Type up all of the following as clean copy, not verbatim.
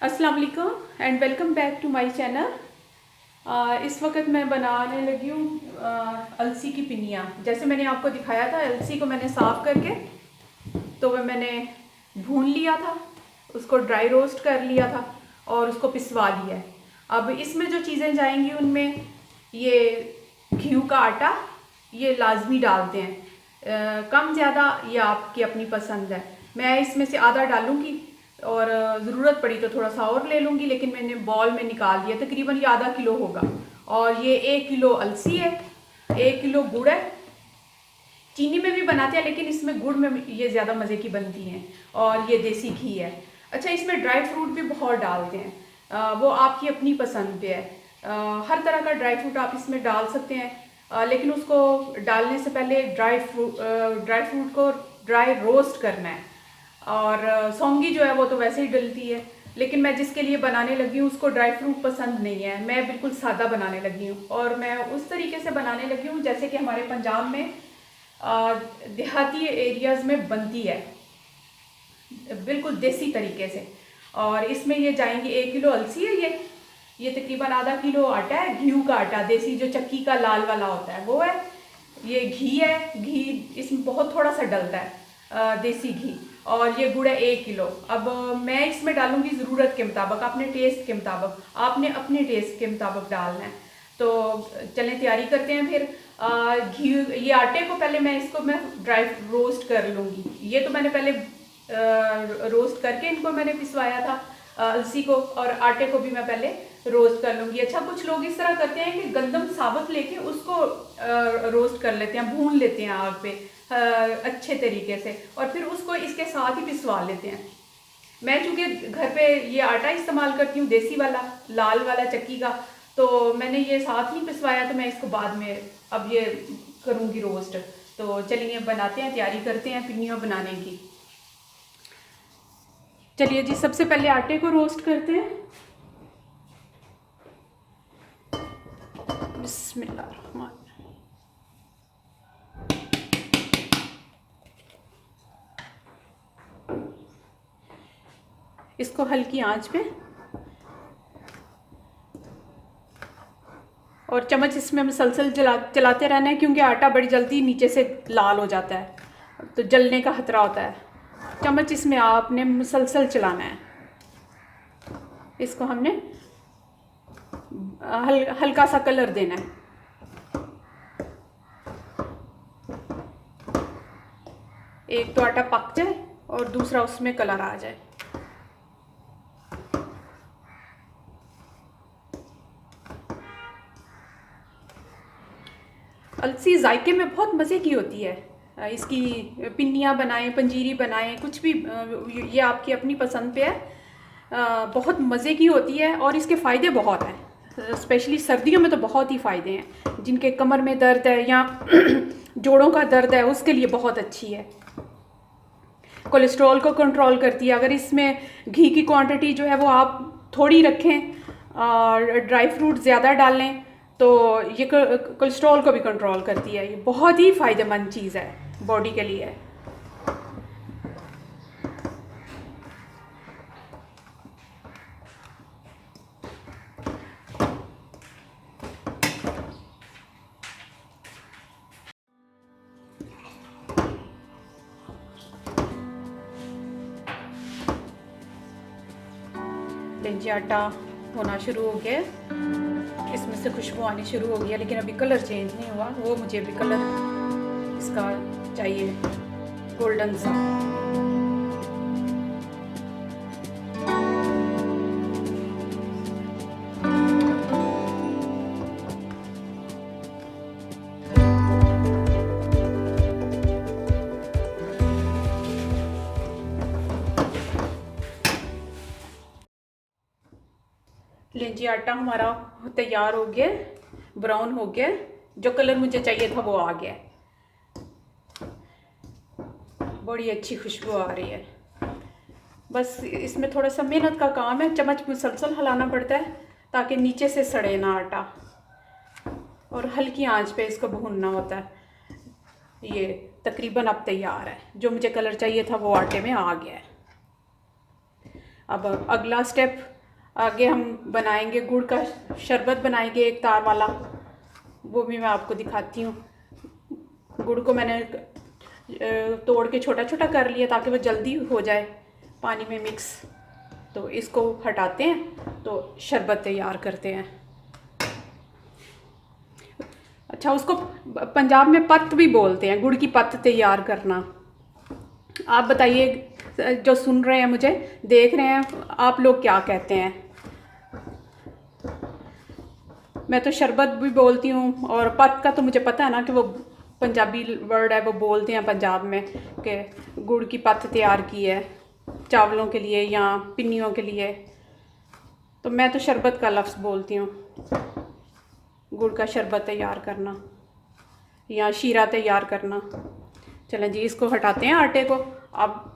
अस्सलाम वालेकुम and welcome back to my channel. इस वक्त मैं बनाने लगी हूँ अलसी की पिनिया। जैसे मैंने आपको दिखाया था, अलसी को मैंने साफ़ करके तो वह मैंने भून लिया था, उसको ड्राई रोस्ट कर लिया था और उसको पिसवा लिया है। अब इसमें जो चीज़ें जाएंगी उनमें ये घी का आटा, ये लाजमी डालते हैं। कम ज़्यादा ये आपकी अपनी पसंद है। मैं इसमें से आधा डालूँगी और ज़रूरत पड़ी तो थोड़ा सा और ले लूँगी, लेकिन मैंने बॉल में निकाल दिया। तकरीबन ये आधा किलो होगा और ये 1 किलो अलसी है, 1 किलो गुड़ है। चीनी में भी बनाते हैं लेकिन इसमें गुड़ में ये ज़्यादा मज़े की बनती हैं। और ये देसी घी है। अच्छा, इसमें ड्राई फ्रूट भी बहुत डालते हैं, वो आपकी अपनी पसंद पे है। हर तरह का ड्राई फ्रूट आप इसमें डाल सकते हैं, लेकिन उसको डालने से पहले ड्राई फ्रूट को ड्राई रोस्ट करना है। और सौंगी जो है वो तो वैसे ही डलती है, लेकिन मैं जिसके लिए बनाने लगी हूँ उसको ड्राई फ्रूट पसंद नहीं है। मैं बिल्कुल सादा बनाने लगी हूँ और मैं उस तरीके से बनाने लगी हूँ जैसे कि हमारे पंजाब में देहाती एरियाज़ में बनती है, बिल्कुल देसी तरीके से। और इसमें ये जाएंगी 1 किलो अलसी है, ये तकरीबन आधा किलो आटा है, घी का आटा, देसी जो चक्की का लाल वाला होता है वो है। ये घी है, घी इसमें बहुत थोड़ा सा डलता है, देसी घी। और ये गुड़ है 1 किलो। अब मैं इसमें डालूंगी ज़रूरत के मुताबिक, अपने टेस्ट के मुताबिक, आपने अपने टेस्ट के मुताबिक डालना है। तो चलें तैयारी करते हैं फिर। घी, ये आटे को पहले मैं ड्राई रोस्ट कर लूँगी। ये तो मैंने पहले रोस्ट करके इनको मैंने पिसवाया था, अलसी को, और आटे को भी मैं पहले रोस्ट कर लूँगी। अच्छा, कुछ लोग इस तरह करते हैं कि गंदम साबुत लेके उसको रोस्ट कर लेते हैं, भून लेते हैं आग पे अच्छे तरीके से, और फिर उसको इसके साथ ही पिसवा लेते हैं। मैं चूँकि घर पे ये आटा इस्तेमाल करती हूँ, देसी वाला लाल वाला चक्की का, तो मैंने ये साथ ही पिसवाया, तो मैं इसको बाद में अब ये करूँगी रोस्ट। तो चलिए बनाते हैं, तैयारी करते हैं पिनिया बनाने की। चलिए जी, सबसे पहले आटे को रोस्ट करते हैं। बिस्मिल्लाह। इसको हल्की आंच पे, और चम्मच इसमें मुसलसल चलाते रहना है, क्योंकि आटा बड़ी जल्दी नीचे से लाल हो जाता है तो जलने का खतरा होता है। चम्मच इसमें आपने मुसलसल चलाना है। इसको हमने हल्का सा कलर देना है। एक तो आटा पक जाए और दूसरा उसमें कलर आ जाए। अलसी जायके में बहुत मज़े की होती है। इसकी पिन्नियाँ बनाएं, पंजीरी बनाएं, कुछ भी, ये आपकी अपनी पसंद पे है। बहुत मज़े की होती है और इसके फ़ायदे बहुत हैं। स्पेशली सर्दियों में तो बहुत ही फ़ायदे हैं। जिनके कमर में दर्द है या जोड़ों का दर्द है, उसके लिए बहुत अच्छी है। कोलेस्ट्रॉल को कंट्रोल करती है। अगर इसमें घी की क्वांटिटी जो है वो आप थोड़ी रखें और ड्राई फ्रूट ज़्यादा डालें, तो ये कोलेस्ट्रॉल को भी कंट्रोल करती है। ये बहुत ही फ़ायदेमंद चीज़ है बॉडी के लिए। लेंजी आटा होना शुरू हो गया, इसमें से खुशबू आनी शुरू हो गया, लेकिन अभी कलर चेंज नहीं हुआ। वो मुझे अभी कलर इसका चाहिए गोल्डन सा। लीजिए, आटा हमारा तैयार हो गया, ब्राउन हो गया, जो कलर मुझे चाहिए था वो आ गया। बड़ी अच्छी खुशबू आ रही है। बस इसमें थोड़ा सा मेहनत का काम है, चम्मच मुसलसल हिलाना पड़ता है ताकि नीचे से सड़े ना आटा, और हल्की आंच पे इसको भूनना होता है। ये तकरीबन अब तैयार है। जो मुझे कलर चाहिए था वो आटे में आ गया है। अब अगला स्टेप आगे हम बनाएंगे गुड़ का शरबत बनाएंगे एक तार वाला, वो भी मैं आपको दिखाती हूँ। गुड़ को मैंने तोड़ के छोटा छोटा कर लिया ताकि वो जल्दी हो जाए पानी में मिक्स। तो इसको हटाते हैं तो शरबत तैयार करते हैं। अच्छा, उसको पंजाब में पत्त भी बोलते हैं, गुड़ की पत्त तैयार करना। आप बताइए, जो सुन रहे हैं मुझे, देख रहे हैं, आप लोग क्या कहते हैं? मैं तो शरबत भी बोलती हूँ, और पत्त का तो मुझे पता है ना कि वो पंजाबी वर्ड है, वो बोलते हैं पंजाब में कि गुड़ की पत्त तैयार की है चावलों के लिए या पिन्नियों के लिए। तो मैं तो शरबत का लफ्ज़ बोलती हूँ, गुड़ का शरबत तैयार करना या शीरा तैयार करना। चलें जी, इसको हटाते हैं आटे को, अब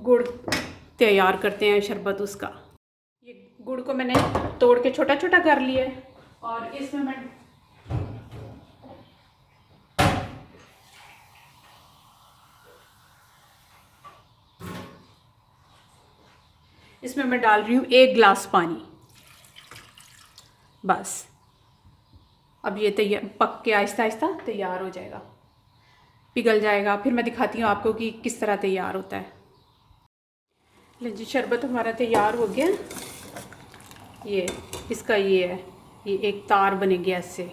गुड़ तैयार करते हैं शरबत उसका। ये गुड़ को मैंने तोड़ के छोटा छोटा कर लिया है, और इसमें मैं डाल रही हूँ 1 गिलास पानी। बस अब ये तैयार पक के आहिस्ता आहिस्ता तैयार हो जाएगा, पिघल जाएगा। फिर मैं दिखाती हूँ आपको कि किस तरह तैयार होता है। ले जी, शरबत हमारा तैयार हो गया। ये इसका ये है, ये एक तार बनेगी ऐसे,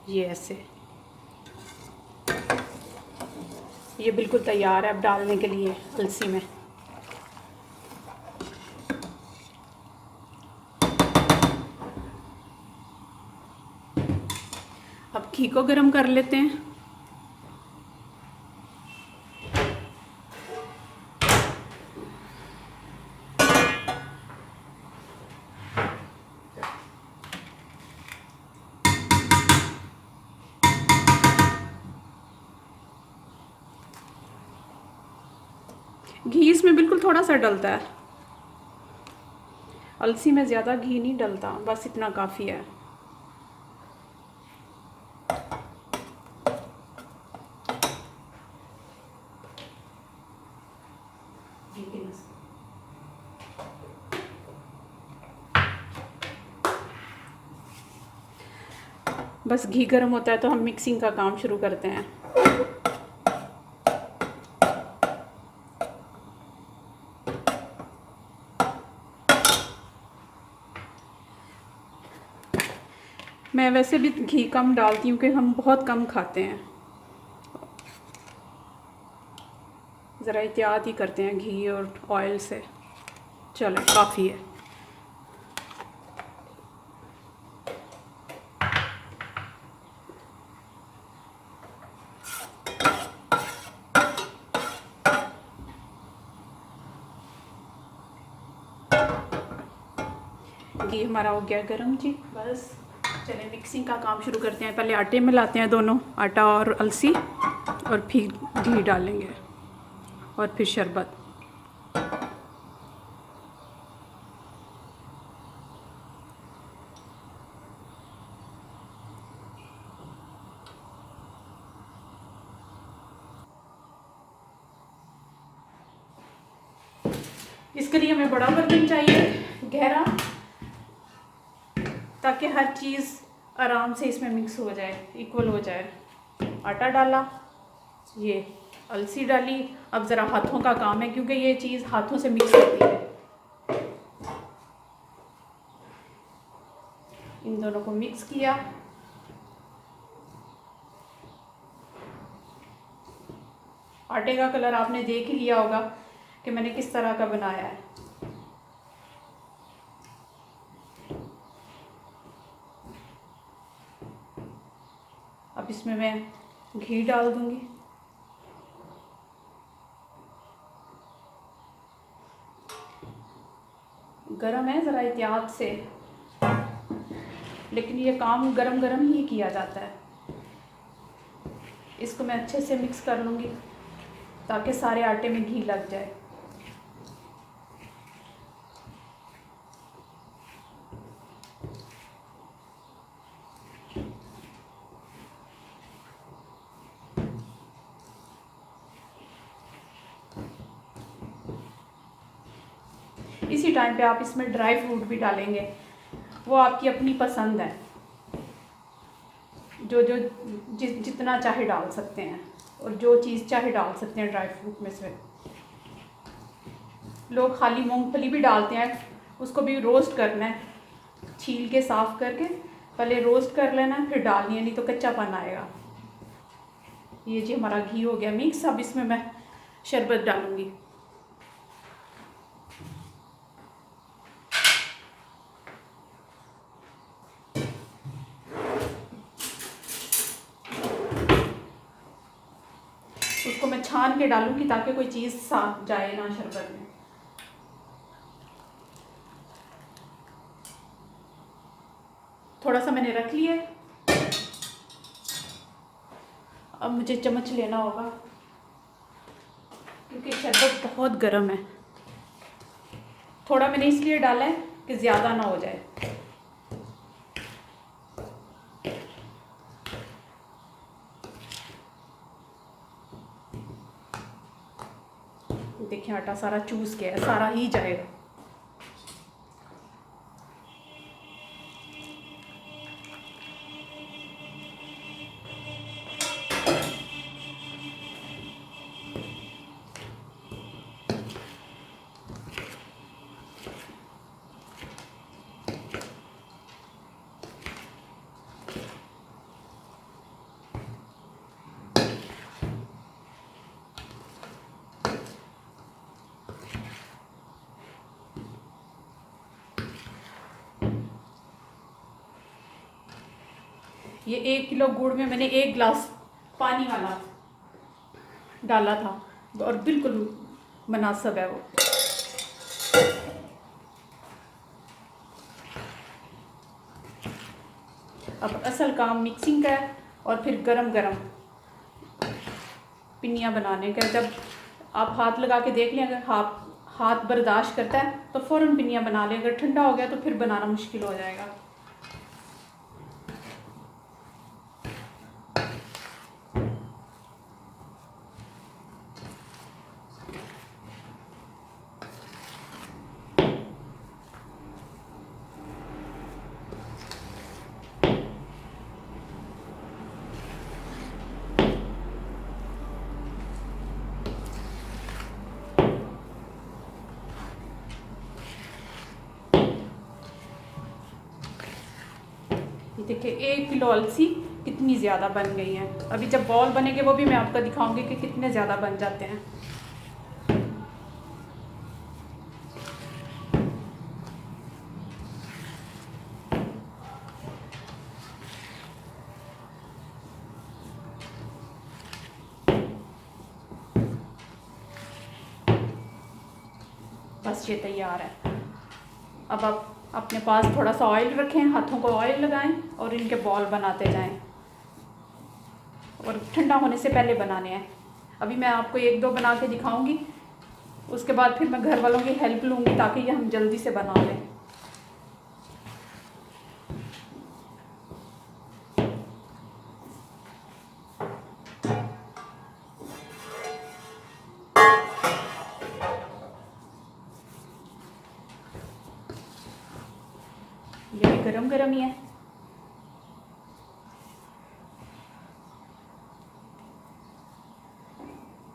ये ऐसे। ये बिल्कुल तैयार है अब डालने के लिए अलसी में। अब घी को गरम कर लेते हैं। घी इसमें बिल्कुल थोड़ा सा डलता है, अलसी में ज़्यादा घी नहीं डलता, बस इतना काफ़ी है। बस घी गर्म होता है तो हम मिक्सिंग का काम शुरू करते हैं। मैं वैसे भी घी कम डालती हूँ कि हम बहुत कम खाते हैं, ज़रा एहतियात ही करते हैं घी और ऑयल से। चलो, काफ़ी है। घी हमारा हो गया गरम जी। बस चलिए मिक्सिंग का काम शुरू करते हैं। पहले आटे मिलाते हैं दोनों, आटा और अलसी, और फिर घी डालेंगे और फिर शरबत। इसके लिए हमें बड़ा बर्तन चाहिए, गहरा, ताकि हर चीज़ आराम से इसमें मिक्स हो जाए, इक्वल हो जाए। आटा डाला, ये अलसी डाली। अब ज़रा हाथों का काम है क्योंकि ये चीज़ हाथों से मिक्स होती है। इन दोनों को मिक्स किया। आटे का कलर आपने देख ही लिया होगा कि मैंने किस तरह का बनाया है। अब इसमें मैं घी डाल दूंगी। गरम है, ज़रा एहतियात से, लेकिन ये काम गरम गरम ही किया जाता है। इसको मैं अच्छे से मिक्स कर लूँगी ताकि सारे आटे में घी लग जाए। इसी टाइम पे आप इसमें ड्राई फ्रूट भी डालेंगे, वो आपकी अपनी पसंद है, जो जो जितना चाहे डाल सकते हैं, और जो चीज़ चाहे डाल सकते हैं ड्राई फ्रूट में से। लोग खाली मूंगफली भी डालते हैं, उसको भी रोस्ट करना है, छील के साफ़ करके पहले रोस्ट कर लेना है, फिर डालनी है, नहीं तो कच्चापन आएगा। ये जी हमारा घी हो गया मिक्स। अब इसमें मैं शरबत डालूँगी। उसको मैं छान के डालूँगी ताकि कोई चीज़ साथ जाए ना शरबत में। थोड़ा सा मैंने रख लिया। अब मुझे चम्मच लेना होगा क्योंकि शरबत बहुत गर्म है। थोड़ा मैंने इसलिए डाला है कि ज़्यादा ना हो जाए। देखिए आटा सारा चूस गया है, सारा ही जाएगा। ये 1 किलो गुड़ में मैंने 1 गिलास पानी वाला डाला था और बिल्कुल मुनासिब है वो। अब असल काम मिक्सिंग का है और फिर गरम गरम पिन्नियाँ बनाने का। जब आप हाथ लगा के देख लें, अगर हाथ बर्दाश्त करता है तो फ़ौरन पिन्नियाँ बना लें। अगर ठंडा हो गया तो फिर बनाना मुश्किल हो जाएगा। ये देखिए 1 किलो अलसी कितनी ज़्यादा बन गई हैं। अभी जब बॉल बनेंगे वो भी मैं आपको दिखाऊंगी कि कितने ज़्यादा बन जाते हैं। बस ये तैयार है। अब आप अपने पास थोड़ा सा ऑयल रखें, हाथों को ऑयल लगाएं और इनके बॉल बनाते जाएं। और ठंडा होने से पहले बनाने हैं। अभी मैं आपको 1-2 बना के दिखाऊंगी, उसके बाद फिर मैं घर वालों की हेल्प लूँगी ताकि ये हम जल्दी से बना लें। ये भी गरम गरम ही है।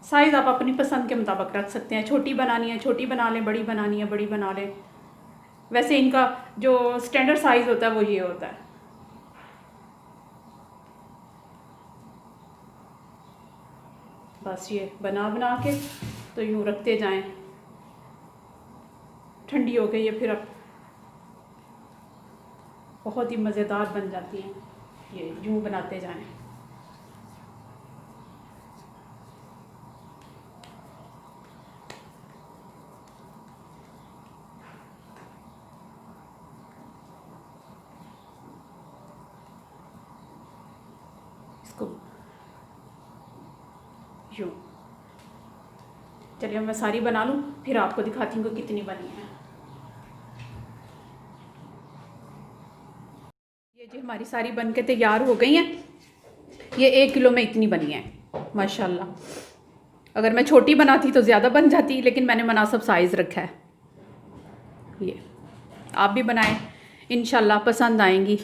साइज़ आप अपनी पसंद के मुताबिक रख सकते हैं। छोटी बनानी है छोटी बना लें, बड़ी बनानी है बड़ी बना लें। वैसे इनका जो स्टैंडर्ड साइज़ होता है वो ये होता है। बस ये बना बना के तो यूँ रखते जाएं। ठंडी हो गई है फिर अब बहुत ही मज़ेदार बन जाती हैं। ये यूँ बनाते जाएं। इसको यूँ। चलिए मैं सारी बना लूँ फिर आपको दिखाती हूँ कि कितनी बनी है। ये जी हमारी सारी बन के तैयार हो गई हैं। ये 1 किलो में इतनी बनी है माशाल्लाह। अगर मैं छोटी बनाती तो ज़्यादा बन जाती, लेकिन मैंने मुनासिब साइज़ रखा है। ये आप भी बनाएं, इंशाल्लाह पसंद आएंगी।